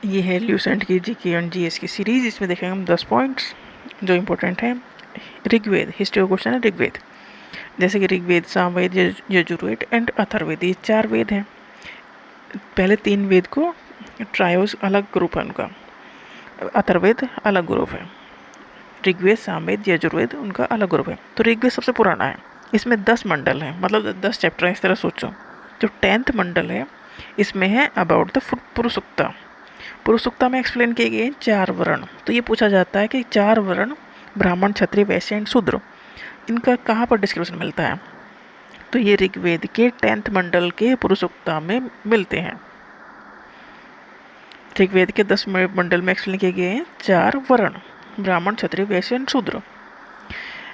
ये है ल्यूसेंट की जीके एंड जीएस की सीरीज। इसमें देखेंगे हम 10 पॉइंट्स जो इम्पोर्टेंट है। ऋग्वेद, हिस्ट्री का क्वेश्चन है ऋग्वेद। जैसे कि ऋग्वेद, सामवेद, यजुर्वेद एंड अथर्ववेद, ये 4 वेद हैं। पहले 3 वेद को ट्रायोस अलग ग्रुप है उनका, अथर्ववेद अलग ग्रुप है, ऋग्वेद, सामवेद, यजुर्वेद उनका अलग ग्रुप है। तो ऋग्वेद सबसे पुराना है, इसमें 10 मंडल हैं, मतलब 10 चैप्टर हैं, इस तरह सोचो। जो 10th मंडल है इसमें है अबाउट द पुरुषुक्ता। पुरुषुक्ता में एक्सप्लेन किए गए 4 वर्ण। तो ये पूछा जाता है कि 4 वर्ण ब्राह्मण, क्षत्रिय, वैश्य एंड शूद्र, इनका कहाँ पर डिस्क्रिप्शन मिलता है। तो ये ऋग्वेद के 10th मंडल के पुरुषुक्ता में मिलते हैं। ऋग्वेद के 10 मंडल में एक्सप्लेन किए गए हैं 4 वर्ण, ब्राह्मण, क्षत्रिय, वैश्य एंड शूद्र।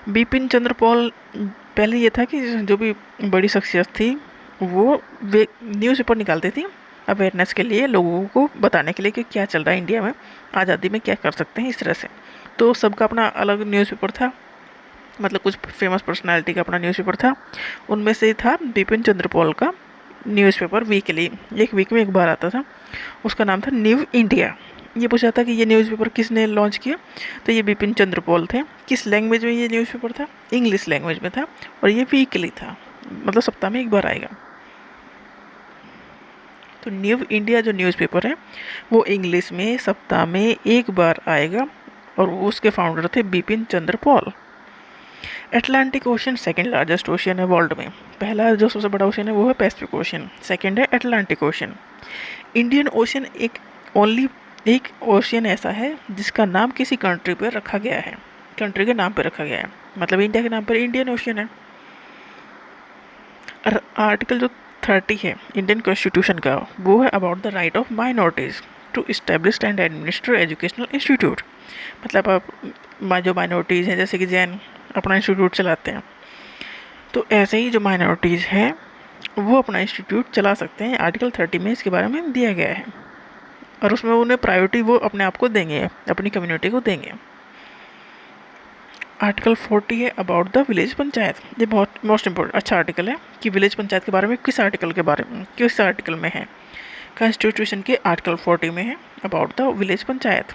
बिपिन चंद्र पॉल, पहले ये था कि जो भी बड़ी शख्सियत थी वो वे न्यूज़पेपर निकालती थी अवेयरनेस के लिए, लोगों को बताने के लिए कि क्या चल रहा है इंडिया में, आज़ादी में क्या कर सकते हैं, इस तरह से। तो सबका अपना अलग न्यूज़पेपर था, मतलब कुछ फेमस पर्सनालिटी का अपना न्यूज़पेपर था। उनमें से था बिपिन चंद्र पॉल का न्यूज़पेपर वीकली, एक वीक में एक बार आता था, उसका नाम था न्यू इंडिया। ये पूछा था कि ये न्यूज़पेपर किसने लॉन्च किया, तो ये बिपिन चंद्र पॉल थे। किस लैंग्वेज में ये न्यूज़पेपर था, इंग्लिश लैंग्वेज में था, और ये वीकली था, मतलब सप्ताह में एक बार आएगा। तो न्यू इंडिया जो न्यूज़पेपर है वो इंग्लिश में सप्ताह में एक बार आएगा, और उसके फाउंडर थे Bipin Chandra Pal. Atlantic ocean second largest ocean है वर्ल्ड में। पहला जो सबसे बड़ा ओशन है वो है पैसिफिक ओशन, सेकंड है अटलांटिक ओशन। इंडियन ओशन एक ओशन ऐसा है जिसका नाम किसी कंट्री पर रखा गया है, कंट्री के नाम पर रखा गया है, मतलब इंडिया के नाम पर इंडियन ओशन है। और आर्टिकल जो 30 है इंडियन कॉन्स्टिट्यूशन का, वो है about the right of minorities to establish and administer educational institute. मतलब आप जो माइनॉरिटीज़ हैं, जैसे कि जैन अपना इंस्टीट्यूट चलाते हैं, तो ऐसे ही जो माइनॉरिटीज़ हैं वो अपना इंस्टीट्यूट चला सकते हैं। आर्टिकल 30 में इसके बारे में दिया गया है, और उसमें उन्हें प्रायोरिटी वो अपने आप को देंगे, अपनी कम्युनिटी को देंगे। आर्टिकल 40 है अबाउट द विलेज पंचायत। ये बहुत मोस्ट इम्पोर्टेंट अच्छा आर्टिकल है कि विलेज पंचायत के बारे में किस आर्टिकल में है। कॉन्स्टिट्यूशन के आर्टिकल 40 में है अबाउट द विलेज पंचायत।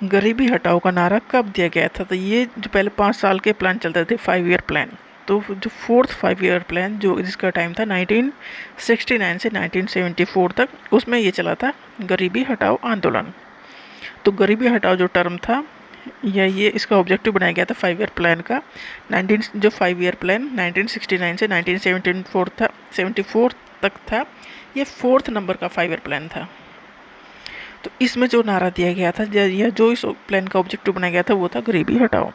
गरीबी हटाओ का नारा कब दिया गया था, तो ये जो पहले 5 साल के प्लान चलते थे, 5 ईयर प्लान, तो जो 4th 5 ईयर प्लान जो जिसका टाइम था 1969 से 1974 तक, उसमें ये चला था गरीबी हटाओ आंदोलन। तो गरीबी हटाओ जो टर्म था या ये इसका ऑब्जेक्टिव बनाया गया था 5 ईयर प्लान का। 5 ईयर प्लान 1969 से 1974 था, 74 तक था, ये 4th नंबर का 5 ईयर प्लान था। तो इसमें जो नारा दिया गया था या जो इस प्लान का ऑब्जेक्टिव बनाया गया था वो था गरीबी हटाओ।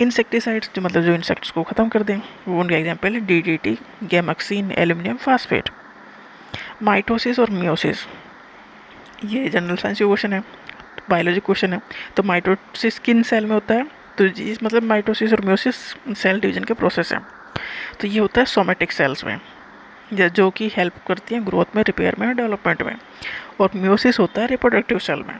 इंसेक्टिसाइड्स जो मतलब जो इंसेक्ट्स को ख़त्म कर दें, वो उनका एग्जाम्पल है DDT, Gammexane, aluminium phosphate. Mitosis और मियोसिस, ये जनरल साइंस क्वेश्चन है, बायोलॉजी क्वेश्चन है। तो माइटोसिस किन सेल में होता है, तो इस मतलब माइटोसिस और मियोसिस सेल डिवीजन के प्रोसेस हैं। तो ये होता है सोमेटिक सेल्स में, जो कि हेल्प करती हैं ग्रोथ में, रिपेयर में, डेवलपमेंट में। और मियोसिस होता है रिप्रोडक्टिव सेल में।